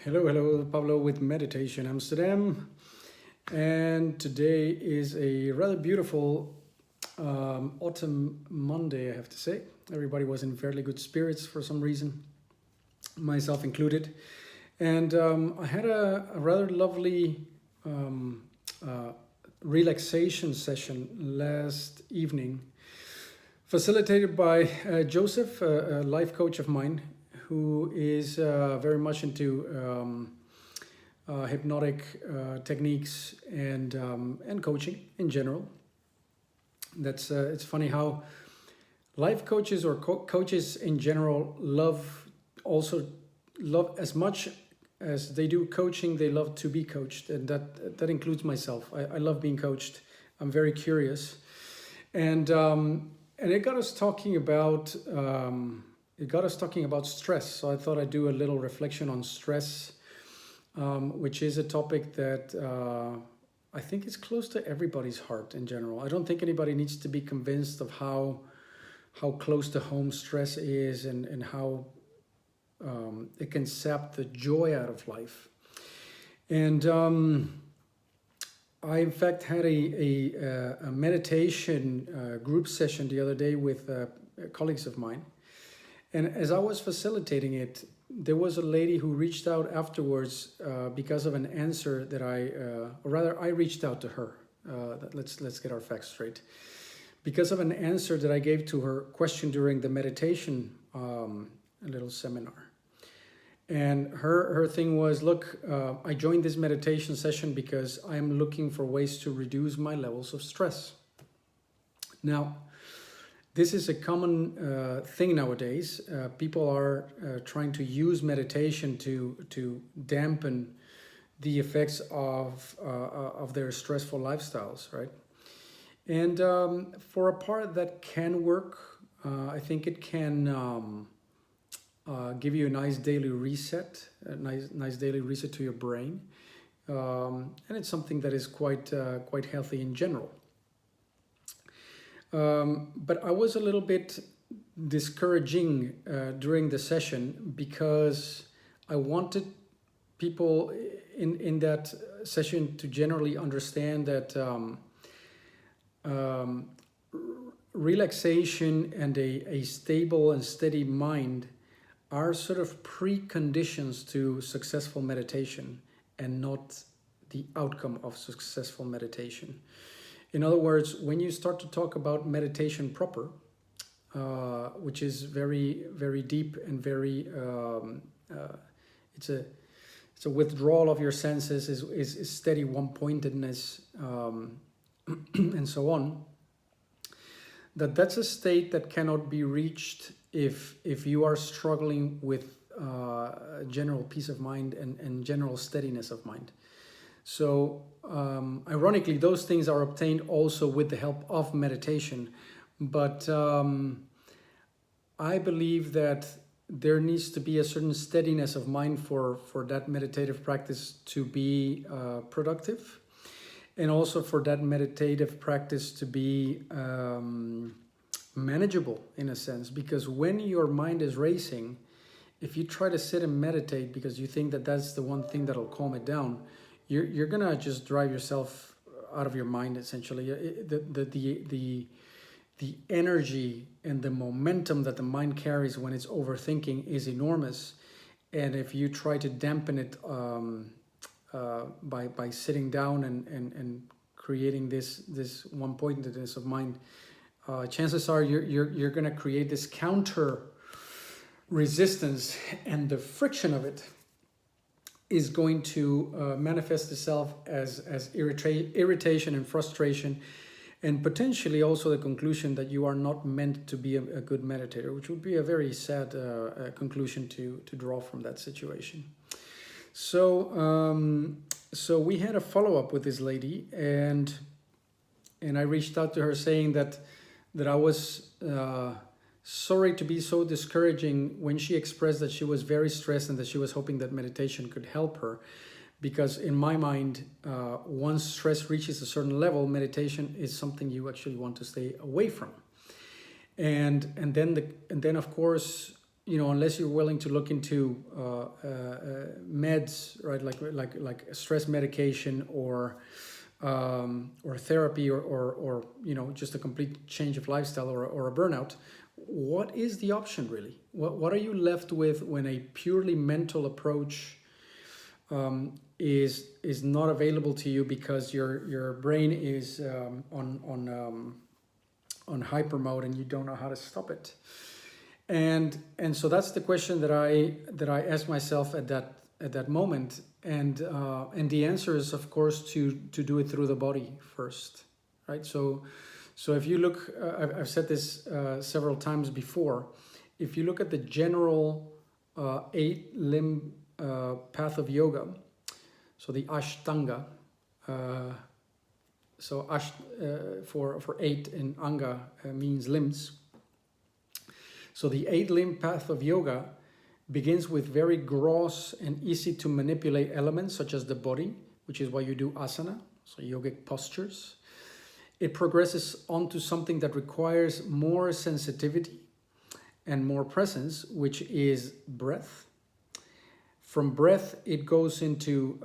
Hello, Pablo with Meditation Amsterdam. And today is a rather beautiful autumn Monday, I have to say. Everybody was in fairly good spirits for some reason, myself included. And I had a rather lovely um, uh, relaxation session last evening, facilitated by Joseph, a life coach of mine, who is very much into hypnotic techniques and coaching in general. That's it's funny how life coaches or coaches in general also love as much as they do coaching. They love to be coached, and that includes myself. I love being coached. I'm very curious, and it got us talking about stress. So I thought I'd do a little reflection on stress, which is a topic that I think is close to everybody's heart in general. I don't think anybody needs to be convinced of how close to home stress is and how it can sap the joy out of life. And I, in fact, had a meditation group session the other day with colleagues of mine. And as I was facilitating it, there was a lady who reached out afterwards because of an answer that or rather, I reached out to her. Let's get our facts straight. Because of an answer that I gave to her question during the meditation little seminar. And her thing was, look, I joined this meditation session because I'm looking for ways to reduce my levels of stress. Now, this is a common thing nowadays. People are trying to use meditation to dampen the effects of their stressful lifestyles, right? And for a part that can work, I think it can give you a nice daily reset, to your brain, and it's something that is quite healthy in general. But I was a little bit discouraging during the session because I wanted people in that session to generally understand that relaxation and a stable and steady mind are sort of preconditions to successful meditation and not the outcome of successful meditation. In other words, when you start to talk about meditation proper, which is very, very deep and very, it's a withdrawal of your senses, is steady one-pointedness, and so on. That's a state that cannot be reached if you are struggling with general peace of mind and general steadiness of mind. So ironically, those things are obtained also with the help of meditation. But I believe that there needs to be a certain steadiness of mind for that meditative practice to be productive, and also for that meditative practice to be manageable in a sense. Because when your mind is racing, if you try to sit and meditate because you think that that's the one thing that'll calm it down, you're gonna just drive yourself out of your mind essentially. The energy and the momentum that the mind carries when it's overthinking is enormous, and if you try to dampen it by sitting down and creating this one-pointedness of mind, chances are you're gonna create this counter resistance, and the friction of it is going to manifest itself as irritation and frustration, and potentially also the conclusion that you are not meant to be a good meditator, which would be a very sad conclusion to draw from that situation. So we had a follow-up with this lady, and I reached out to her saying that I was sorry to be so discouraging when she expressed that she was very stressed and that she was hoping that meditation could help her. Because in my mind, once stress reaches a certain level, meditation is something you actually want to stay away from. And then of course, unless you're willing to look into meds, right, like stress medication or therapy or just a complete change of lifestyle or a burnout, what is the option really? What are you left with when a purely mental approach is not available to you because your brain is on hyper mode and you don't know how to stop it? And so that's the question that I asked myself at that moment, and the answer is, of course, to do it through the body first, right? So if you look, I've said this several times before. If you look at the general 8-limb path of yoga, so the Ashtanga, for 8 in Anga means limbs. So the 8-limb path of yoga begins with very gross and easy to manipulate elements such as the body, which is why you do asana, so yogic postures. It progresses onto something that requires more sensitivity and more presence, which is breath. From breath, it goes into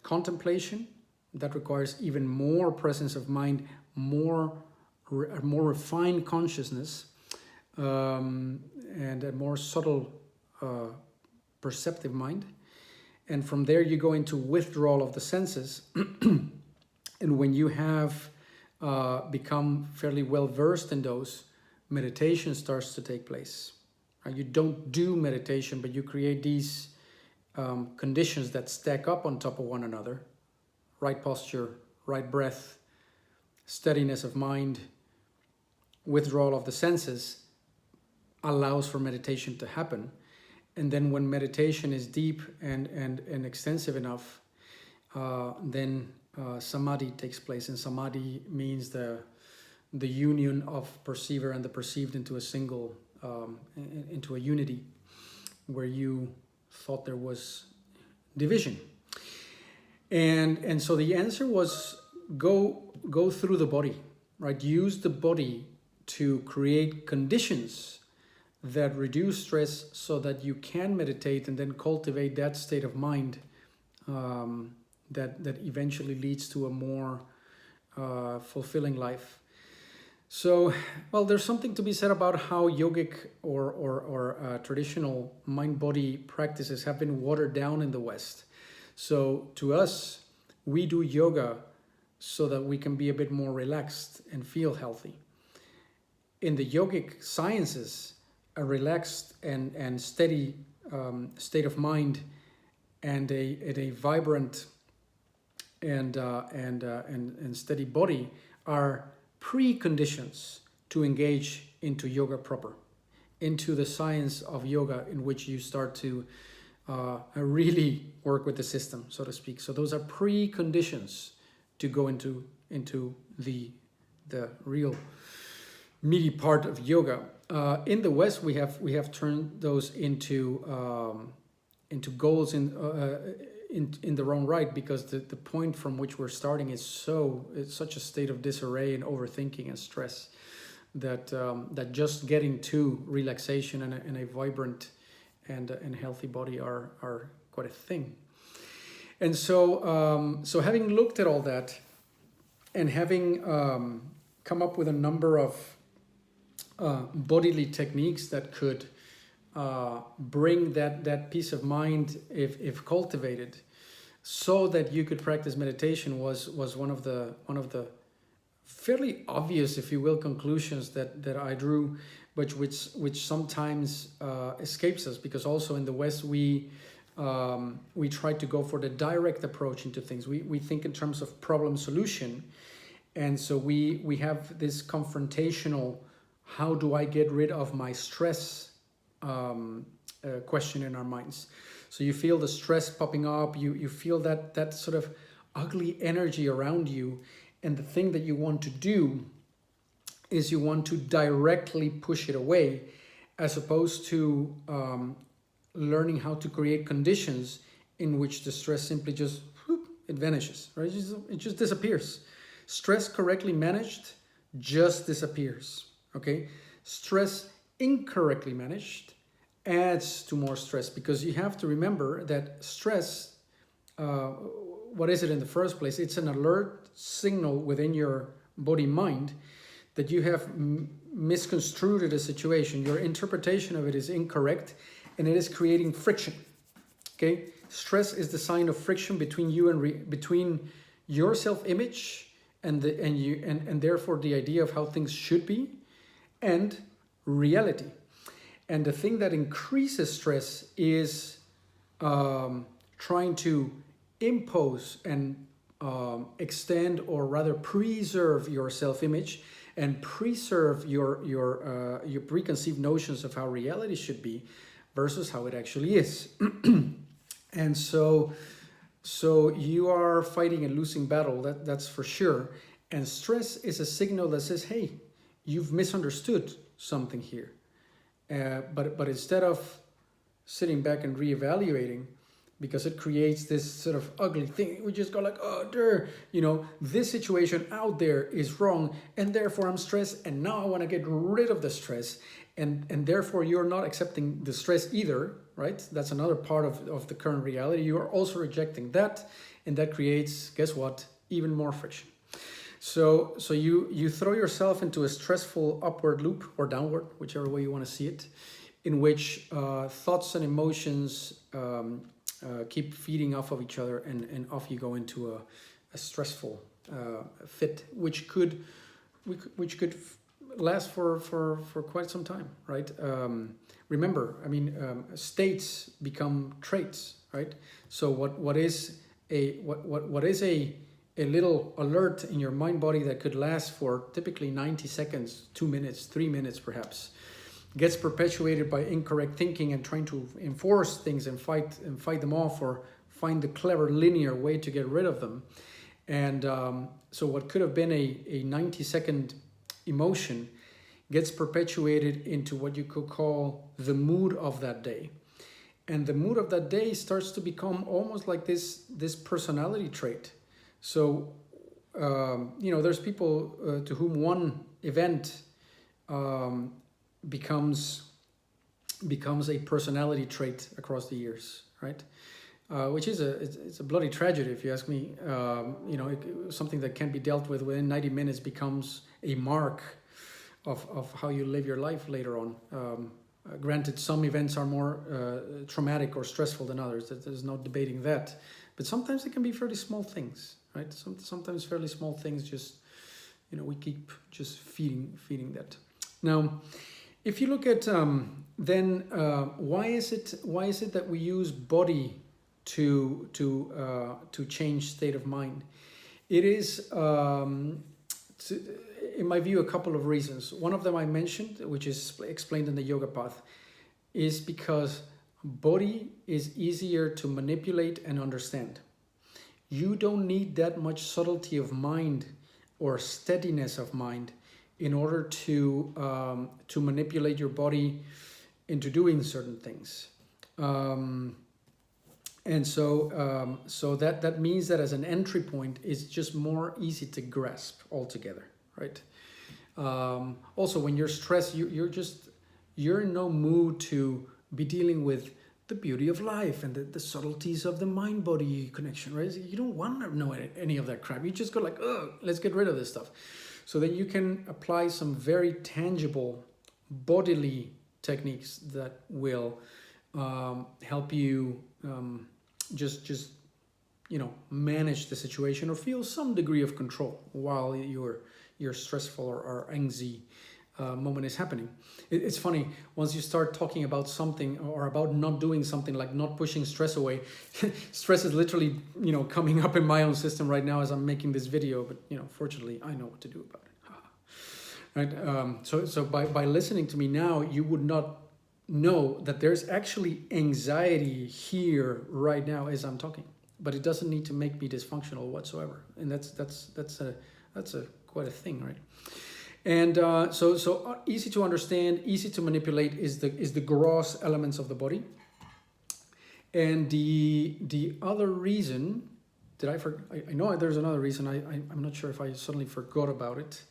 contemplation. That requires even more presence of mind, more refined consciousness, and a more subtle perceptive mind. And from there you go into withdrawal of the senses. And when you have become fairly well versed in those, meditation starts to take place. You don't do meditation, but you create these conditions that stack up on top of one another. Right posture, right breath, steadiness of mind, withdrawal of the senses allows for meditation to happen. And then when meditation is deep and extensive enough, then samadhi takes place. And samadhi means the union of perceiver and the perceived into a single, into a unity, where you thought there was division. And so the answer was go through the body, right? Use the body to create conditions that reduce stress so that you can meditate and then cultivate that state of mind that eventually leads to a more fulfilling life. So, well, there's something to be said about how yogic or traditional mind-body practices have been watered down in the West. So to us, we do yoga so that we can be a bit more relaxed and feel healthy. In the yogic sciences, a relaxed and steady state of mind and a vibrant and steady body are preconditions to engage into yoga proper, into the science of yoga, in which you start to really work with the system, so to speak. So those are preconditions to go into the real meaty part of yoga. In the West, we have turned those into goals in their own right, because the point from which we're starting is such a state of disarray and overthinking and stress that just getting to relaxation and a vibrant and healthy body are quite a thing. And so having looked at all that and having come up with a number of bodily techniques that could bring that peace of mind if cultivated, so that you could practice meditation, was one of the fairly obvious, if you will, conclusions that I drew, but which sometimes escapes us, because also in the West we try to go for the direct approach into things. We think in terms of problem solution, and so we have this confrontational, how do I get rid of my stress question in our minds. So you feel the stress popping up, you feel that sort of ugly energy around you, and the thing that you want to do is you want to directly push it away, as opposed to learning how to create conditions in which the stress simply just it vanishes, right? It just disappears. Stress correctly managed just disappears, okay? Stress incorrectly managed adds to more stress, because you have to remember that stress, what is it in the first place? It's an alert signal within your body mind that you have misconstrued a situation. Your interpretation of it is incorrect, and it is creating friction. Okay, stress is the sign of friction between you and between your self-image and therefore the idea of how things should be, and reality. And the thing that increases stress is trying to impose and extend, or rather preserve, your self-image and preserve your preconceived notions of how reality should be versus how it actually is. And so you are fighting a losing battle, that's for sure. And stress is a signal that says, hey, you've misunderstood something here. But instead of sitting back and reevaluating, because it creates this sort of ugly thing, we just go like, oh, this situation out there is wrong, and therefore I'm stressed, and now I want to get rid of the stress, and therefore you're not accepting the stress either, right? That's another part of the current reality. You are also rejecting that, and that creates, guess what, even more friction. So you throw yourself into a stressful upward loop, or downward, whichever way you want to see it, in which thoughts and emotions keep feeding off of each other, and off you go into a stressful fit, which could last for quite some time, right? Remember, states become traits, right? So what is a little alert in your mind body that could last for typically 90 seconds, 2 minutes, 3 minutes perhaps, gets perpetuated by incorrect thinking and trying to enforce things and fight them off, or find the clever linear way to get rid of them. And so what could have been a 90-second emotion gets perpetuated into what you could call the mood of that day. And the mood of that day starts to become almost like this personality trait. So, there's people to whom one event becomes a personality trait across the years, right? Which is it's a bloody tragedy, if you ask me. Something that can be dealt with within 90 minutes becomes a mark of how you live your life later on. Granted, some events are more traumatic or stressful than others. There's no debating that. But sometimes it can be fairly small things, right? Sometimes fairly small things, just, we keep just feeding that. Now, if you look at then why is it that we use body to change state of mind? It is, in my view, a couple of reasons. One of them I mentioned, which is explained in the yoga path, is because body is easier to manipulate and understand. You don't need that much subtlety of mind or steadiness of mind in order to manipulate your body into doing certain things. And so that means that as an entry point, it's just more easy to grasp altogether, right? Also, when you're stressed, you're in no mood to be dealing with the beauty of life and the subtleties of the mind-body connection, right? You don't want to know any of that crap. You just go like, oh, let's get rid of this stuff. So then you can apply some very tangible bodily techniques that will help you just manage the situation or feel some degree of control while your stressful or angsty moment is happening. It's funny, once you start talking about something or about not doing something, like not pushing stress away, stress is literally coming up in my own system right now as I'm making this video, but fortunately I know what to do about it. Right? So by listening to me now, you would not know that there's actually anxiety here right now as I'm talking, but it doesn't need to make me dysfunctional whatsoever, and that's quite a thing, right? And so easy to understand, easy to manipulate is the gross elements of the body. And the other reason, I know there's another reason. I'm not sure if I suddenly forgot about it.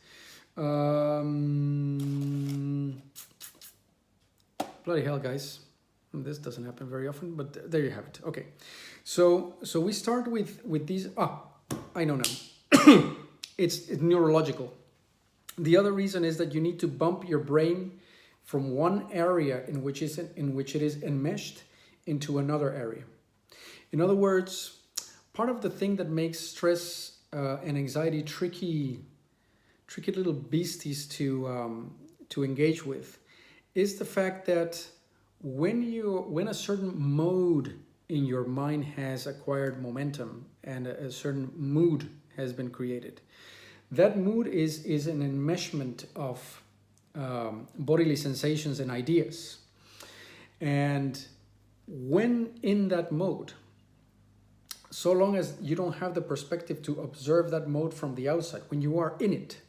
Bloody hell, guys. This doesn't happen very often, but there you have it. Okay, so we start with these. I know now. It's neurological. The other reason is that you need to bump your brain from one area in which it is enmeshed into another area. In other words, part of the thing that makes stress and anxiety tricky little beasties to engage with is the fact that when a certain mode in your mind has acquired momentum and a certain mood has been created, that mood is an enmeshment of bodily sensations and ideas. And when in that mode, so long as you don't have the perspective to observe that mode from the outside, when you are in it,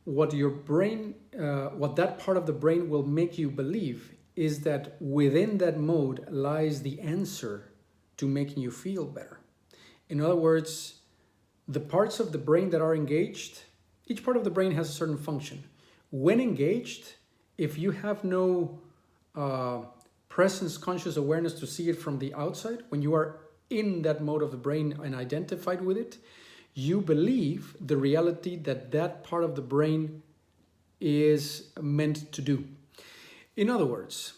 what that part of the brain will make you believe is that within that mode lies the answer to making you feel better. In other words, the parts of the brain that are engaged, each part of the brain has a certain function. When engaged, if you have no presence, conscious awareness to see it from the outside, when you are in that mode of the brain and identified with it, you believe the reality that part of the brain is meant to do. In other words,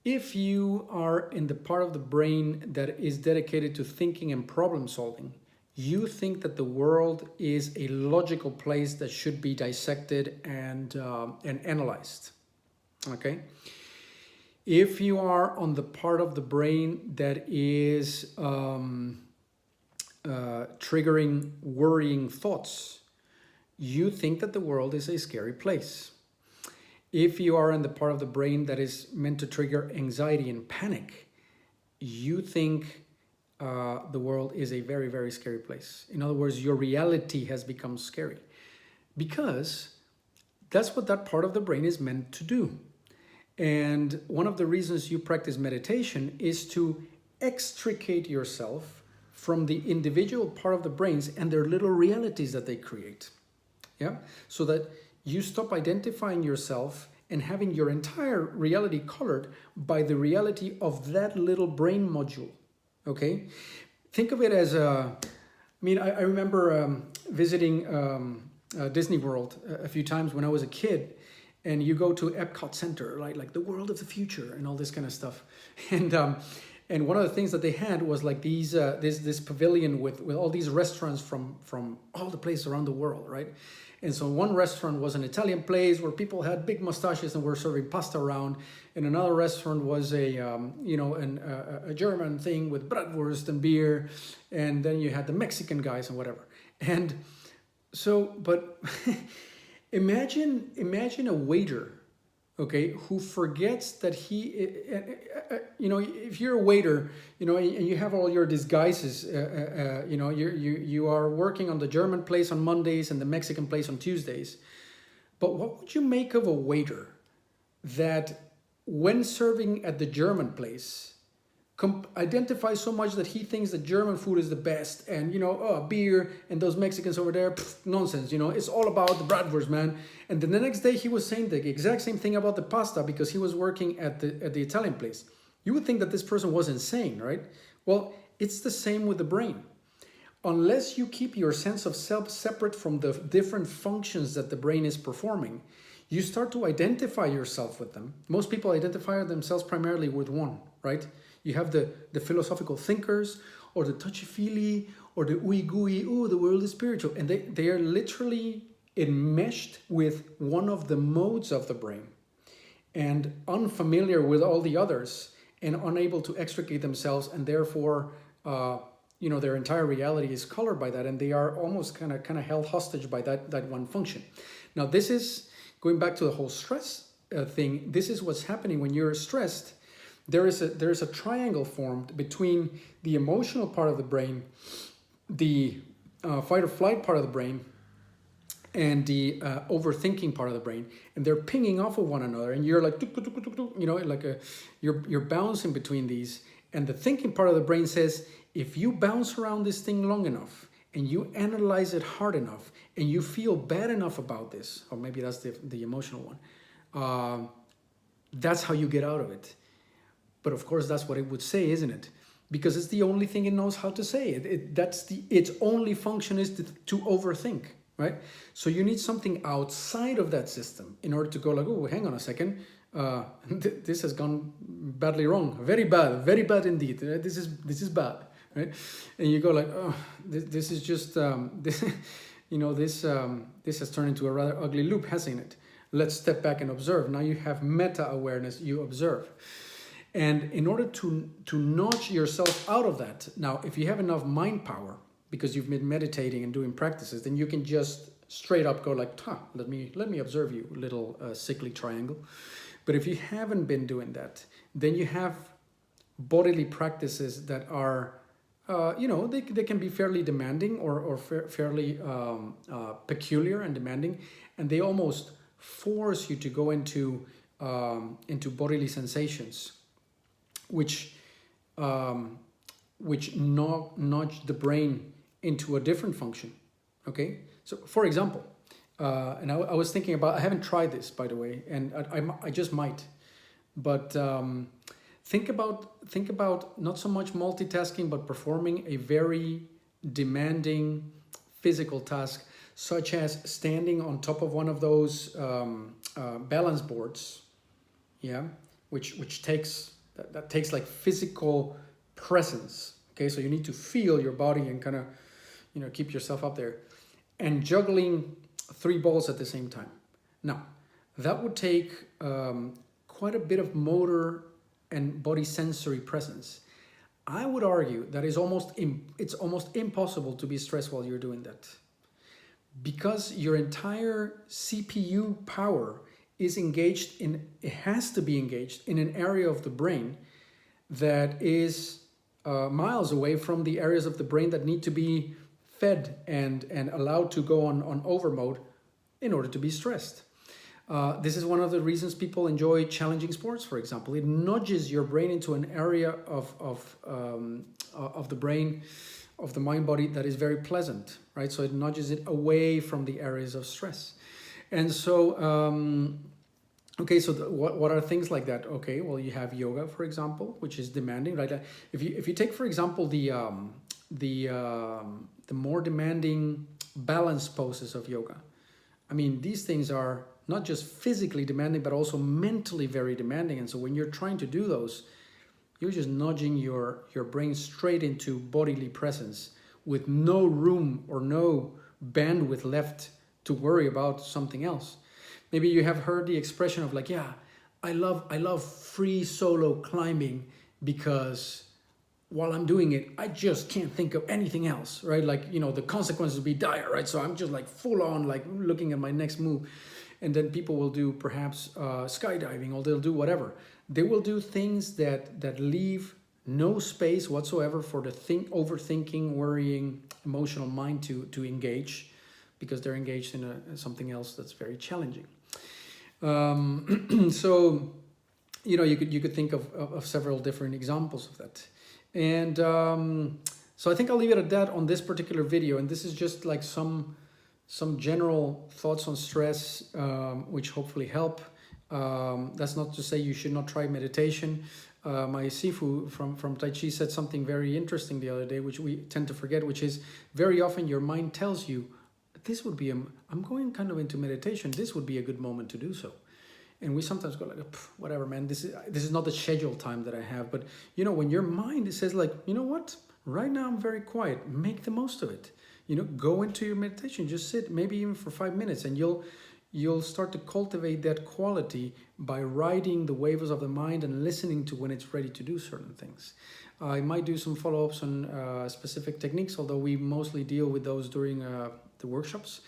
if you are in the part of the brain that is dedicated to thinking and problem solving, you think that the world is a logical place that should be dissected and analyzed. Okay? If you are on the part of the brain that is triggering worrying thoughts, you think that the world is a scary place. If you are in the part of the brain that is meant to trigger anxiety and panic, you think the world is a very, very scary place. In other words, your reality has become scary because that's what that part of the brain is meant to do. And one of the reasons you practice meditation is to extricate yourself from the individual part of the brains and their little realities that they create. Yeah, so that you stop identifying yourself and having your entire reality colored by the reality of that little brain module. Okay, think of it as I remember visiting Disney World a few times when I was a kid, and you go to Epcot Center, right, like the world of the future and all this kind of stuff, and one of the things that they had was like this pavilion with all these restaurants from all the places around the world, right? And so one restaurant was an Italian place where people had big mustaches and were serving pasta around. And another restaurant was a German thing with bratwurst and beer. And then you had the Mexican guys and whatever. And so, but imagine a waiter, okay, who forgets that if you're a waiter, and you have all your disguises, you are working on the German place on Mondays and the Mexican place on Tuesdays. But what would you make of a waiter that when serving at the German place identifies so much that he thinks that German food is the best, and beer and those Mexicans over there, nonsense, it's all about the bratwurst, man. And then the next day he was saying the exact same thing about the pasta because he was working at the Italian place. You would think that this person was insane, right? Well, it's the same with the brain. Unless you keep your sense of self separate from the different functions that the brain is performing, you start to identify yourself with them. Most people identify themselves primarily with one, right? You have the philosophical thinkers, or the touchy-feely, or the ooey-gooey, the world is spiritual. And they are literally enmeshed with one of the modes of the brain and unfamiliar with all the others and unable to extricate themselves, and therefore their entire reality is colored by that, and they are almost kind of held hostage by that one function. Now, this is going back to the whole stress thing. This is what's happening when you're stressed. There is a triangle formed between the emotional part of the brain, the fight or flight part of the brain, and the overthinking part of the brain, and they're pinging off of one another, and you're like, you're bouncing between these, and the thinking part of the brain says, if you bounce around this thing long enough, and you analyze it hard enough, and you feel bad enough about this, or maybe that's the emotional one, that's how you get out of it. But of course, that's what it would say, isn't it? Because it's the only thing it knows how to say. Its only function is to overthink, right? So you need something outside of that system in order to go like, oh, hang on a second, this has gone badly wrong, very bad indeed. This is bad, right? And you go like, oh, this is just this, this has turned into a rather ugly loop, hasn't it? Let's step back and observe. Now you have meta awareness. You observe. And in order to notch yourself out of that, now, if you have enough mind power, because you've been meditating and doing practices, then you can just straight up go like, let me observe you, little sickly triangle. But if you haven't been doing that, then you have bodily practices that are, they can be fairly demanding or fairly peculiar and demanding, and they almost force you to go into bodily sensations, which nudge the brain into a different function. Okay, so for example, and I was thinking about, I haven't tried this, by the way, and I just might, but think about not so much multitasking, but performing a very demanding physical task, such as standing on top of one of those balance boards, yeah, which takes that takes like physical presence. Okay, so you need to feel your body and kind of, keep yourself up there, and juggling 3 balls at the same time. Now, that would take quite a bit of motor and body sensory presence. I would argue that it's almost impossible to be stressed while you're doing that, because your entire CPU power is it has to be engaged in an area of the brain that is miles away from the areas of the brain that need to be fed and allowed to go on over mode in order to be stressed. This is one of the reasons people enjoy challenging sports, for example. It nudges your brain into an area of the brain, of the mind body, that is very pleasant, right? So it nudges it away from the areas of stress. And so, okay, so what are things like that? Okay, well, you have yoga, for example, which is demanding, right? If you take, for example, the more demanding balance poses of yoga, I mean, these things are not just physically demanding, but also mentally very demanding. And so when you're trying to do those, you're just nudging your brain straight into bodily presence with no room or no bandwidth left to worry about something else. Maybe you have heard the expression of like, yeah, I love free solo climbing because while I'm doing it, I just can't think of anything else, right? Like, the consequences will be dire, right? So I'm just like full on, like looking at my next move. And then people will do perhaps skydiving, or they'll do whatever. They will do things that leave no space whatsoever for the overthinking, worrying, emotional mind to engage, because they're engaged in something else that's very challenging. So, you could think of several different examples of that. And so I think I'll leave it at that on this particular video. And this is just like some general thoughts on stress, which hopefully help. That's not to say you should not try meditation. My Sifu from Tai Chi said something very interesting the other day, which we tend to forget, which is very often your mind tells you, this would be, I'm going kind of into meditation, this would be a good moment to do so. And we sometimes go like, whatever, man, this is not the scheduled time that I have. But, when your mind says like, you know what, right now I'm very quiet, make the most of it. Go into your meditation, just sit, maybe even for 5 minutes, and you'll start to cultivate that quality by riding the waves of the mind and listening to when it's ready to do certain things. I might do some follow-ups on specific techniques, although we mostly deal with those during the workshops.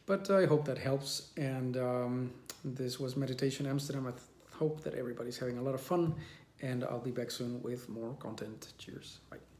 But I hope that helps. And this was Meditation Amsterdam. I hope that everybody's having a lot of fun, and I'll be back soon with more content. Cheers. Bye.